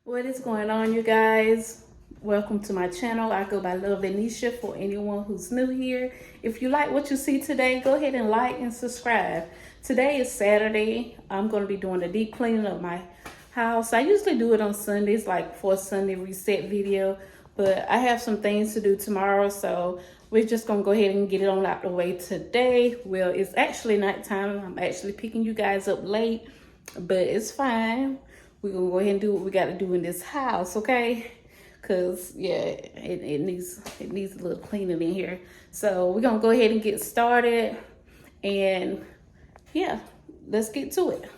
What is going on, you guys? Welcome to my channel. I go by Love Anisha for anyone who's new here. If you like what you see today, go ahead and like and subscribe. Today is Saturday. I'm going to be doing a deep cleaning of my house. I usually do it on Sundays, like for a Sunday reset video, but I have some things to do tomorrow, so we're just going to go ahead and get it on out the way today. Well, it's actually nighttime. I'm actually picking you guys up late, but it's fine. We're gonna go ahead and do what we gotta do in this house, okay? Cause yeah, it needs a little cleaning in here. So we're gonna go ahead and get started, and yeah, let's get to it.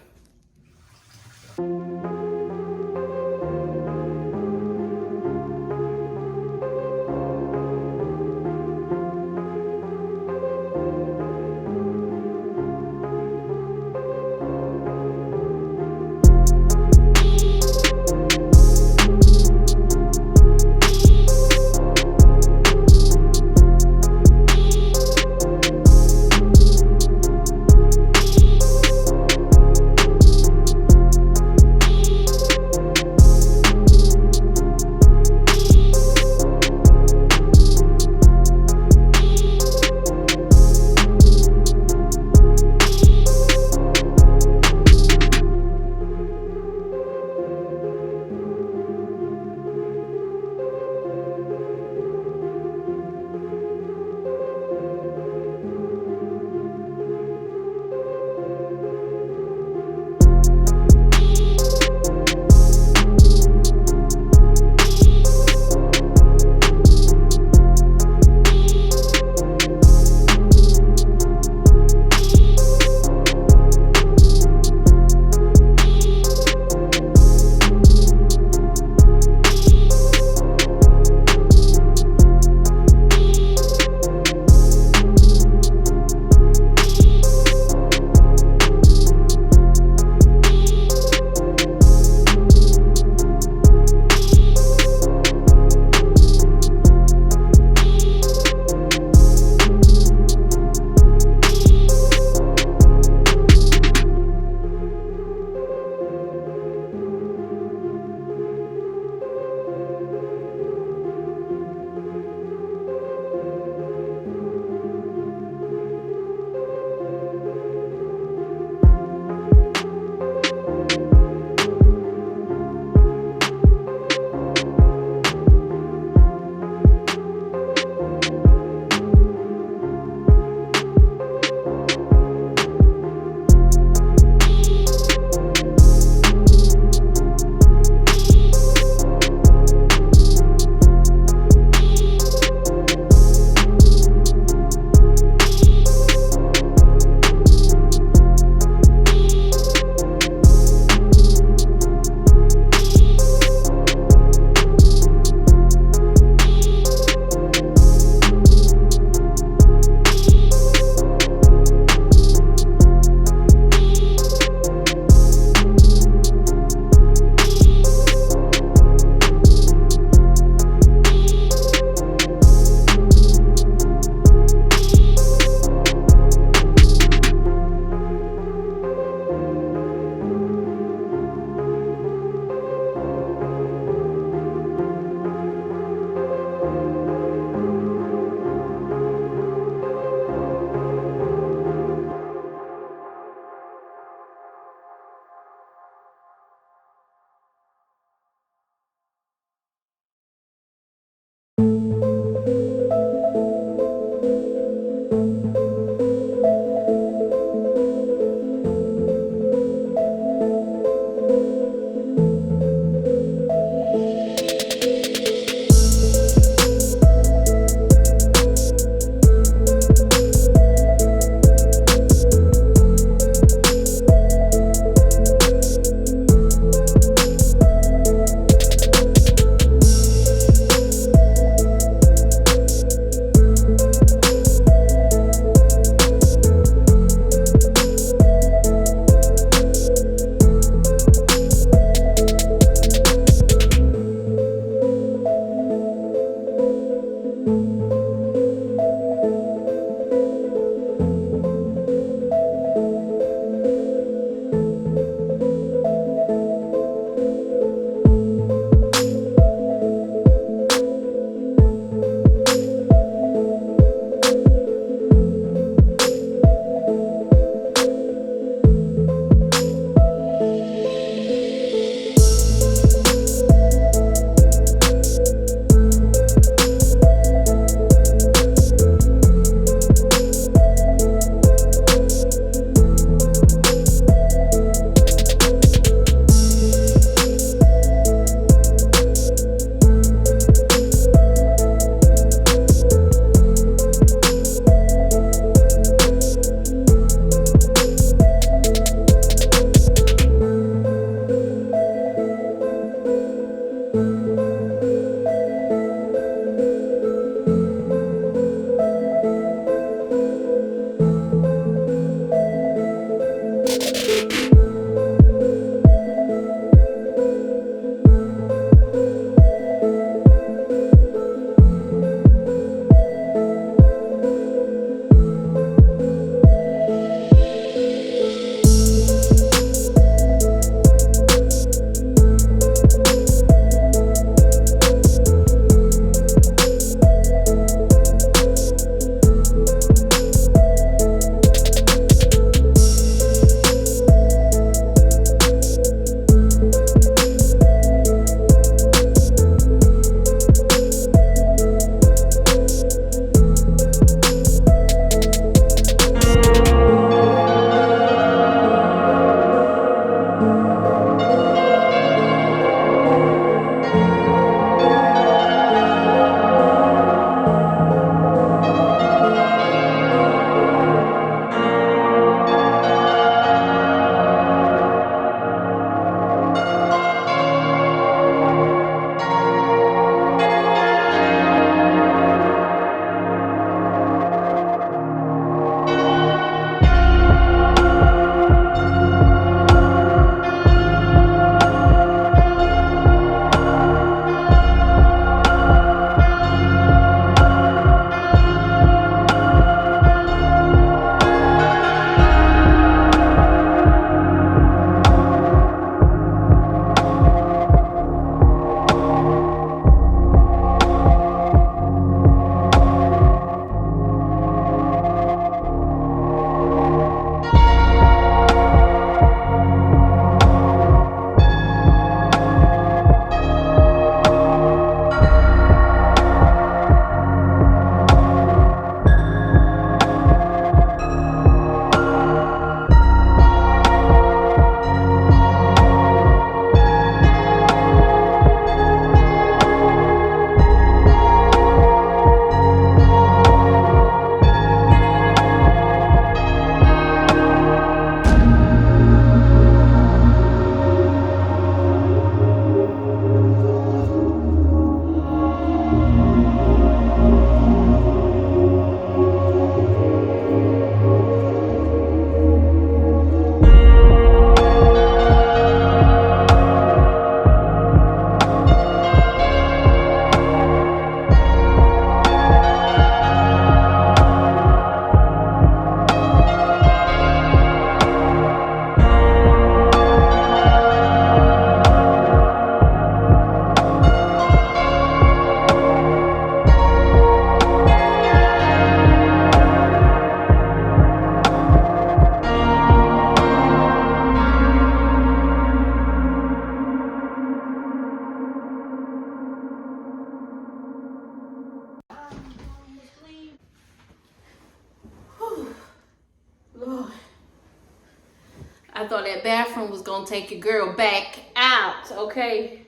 I thought that bathroom was gonna take your girl back out, okay?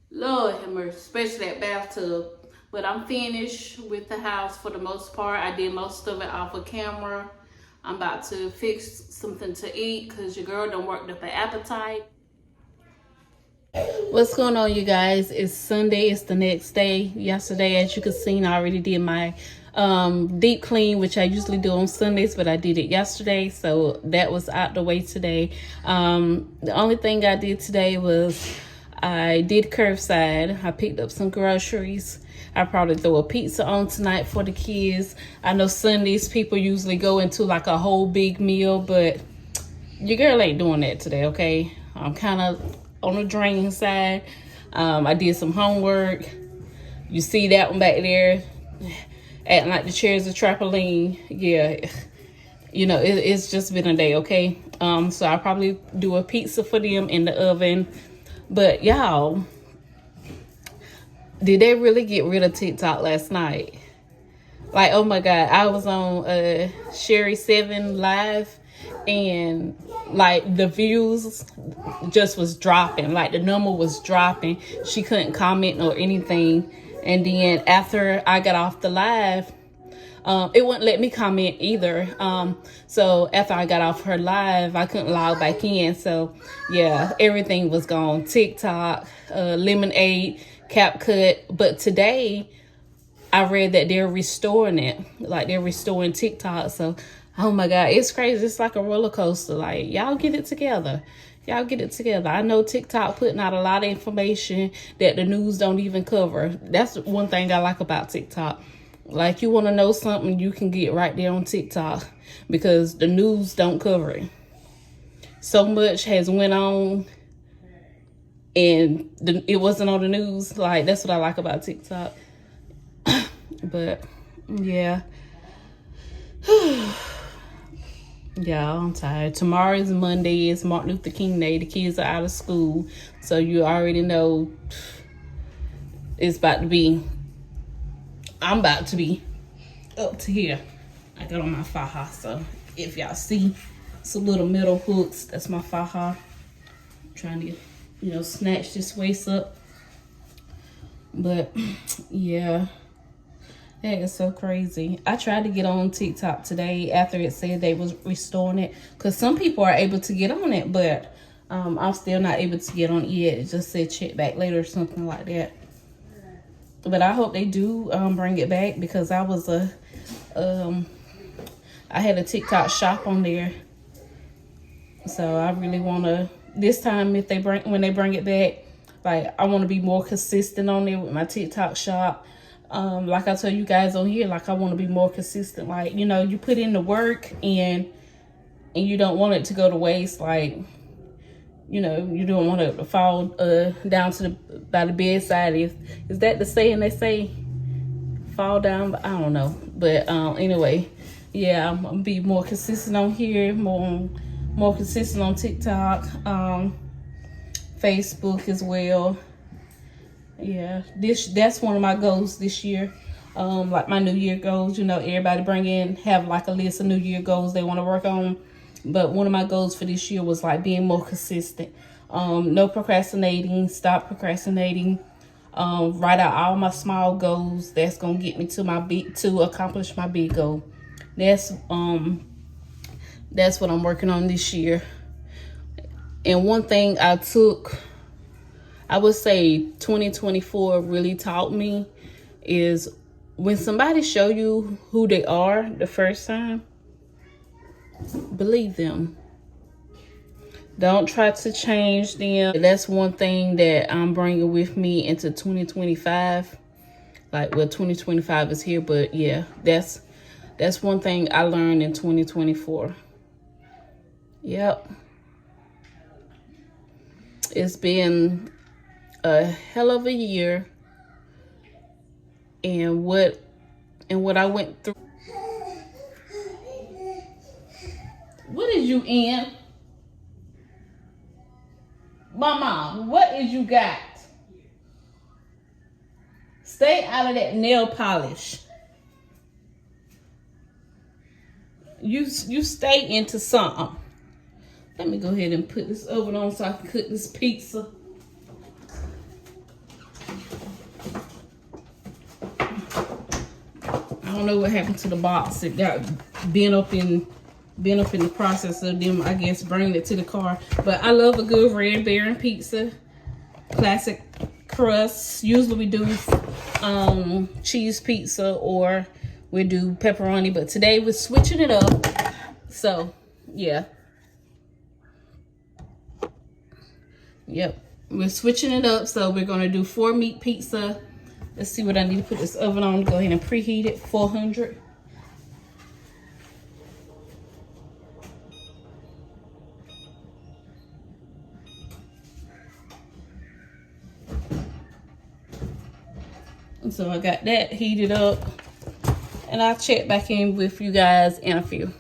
Lord have mercy, especially that bathtub. But I'm finished with the house for the most part. I did most of it off of camera. I'm about to fix something to eat because your girl done worked up an appetite. What's going on, you guys? It's Sunday. It's the next day. Yesterday, as you can see, I already did my deep clean, which I usually do on Sundays, but I did it yesterday, so that was out the way today. The only thing I did today was I did curbside. I picked up some groceries. I probably throw a pizza on tonight for the kids. I know Sundays people usually go into like a whole big meal, but your girl ain't doing that today, okay? I'm kind of on the drain side. I did some homework. You see that one back there, acting like the chair's a trampoline. Yeah, you know, it's just been a day, okay? So I'll probably do a pizza for them in the oven. But y'all, did they really get rid of TikTok last night? Like, oh my God, I was on Sherry 7 live, and like the views just was dropping. Like the number was dropping. She couldn't comment or anything. And then after I got off the live, it wouldn't let me comment either. So after I got off her live, I couldn't log back in. So yeah, everything was gone. TikTok, Lemonade, CapCut. But today I read that they're restoring it. Like they're restoring TikTok. So, oh my God, it's crazy. It's like a roller coaster. Like, y'all get it together. Y'all get it together. I know TikTok putting out a lot of information that the news don't even cover. That's one thing I like about TikTok. Like, you want to know something, you can get right there on TikTok because the news don't cover it. So much has went on and it wasn't on the news. Like, that's what I like about TikTok. But yeah. Yeah, I'm tired. Tomorrow is Monday. It's Martin Luther King Day. The kids are out of school. So you already know it's about to be, I'm about to be up to here. I got on my faja. So if y'all see some little metal hooks, that's my faja. I'm trying to, you know, snatch this waist up. But yeah. That is so crazy. I tried to get on TikTok today after it said they was restoring it. Because some people are able to get on it, but I'm still not able to get on it yet. It just said check back later or something like that. But I hope they do bring it back because I was I had a TikTok shop on there. So I really want to, this time when they bring it back, like I want to be more consistent on there with my TikTok shop. Like I tell you guys on here, like I want to be more consistent. Like, you know, you put in the work and you don't want it to go to waste. Like, you know, you don't want it to fall down to by the bedside. Is that the saying they say? Fall down? I don't know. But anyway, yeah, I'm gonna be more consistent on here, more consistent on TikTok, Facebook as well. Yeah, that's one of my goals this year. Like my New Year goals, you know, everybody have like a list of New Year goals they want to work on. But one of my goals for this year was like being more consistent. No procrastinating, stop procrastinating. Write out all my small goals that's gonna get me to accomplish my big goal. That's what I'm working on this year. And one thing I would say 2024 really taught me is when somebody show you who they are the first time, believe them. Don't try to change them. That's one thing that I'm bringing with me into 2025. Like, well, 2025 is here, but yeah, that's one thing I learned in 2024. Yep. It's been a hell of a year, and what I went through. What is you in? Mama, what is you got? Stay out of that nail polish. You stay into something. Let me go ahead and put this oven on so I can cook this pizza. I don't know what happened to the box. It got bent up in the process of them, I guess, bringing it to the car. But I love a good Red Baron pizza. Classic crust. Usually we do cheese pizza or we do pepperoni. But today we're switching it up. So, yeah. Yep. We're switching it up. So we're going to do 4 meat pizza. Let's see what I need to put this oven on. Go ahead and preheat it, 400. And so I got that heated up. And I'll check back in with you guys in a few.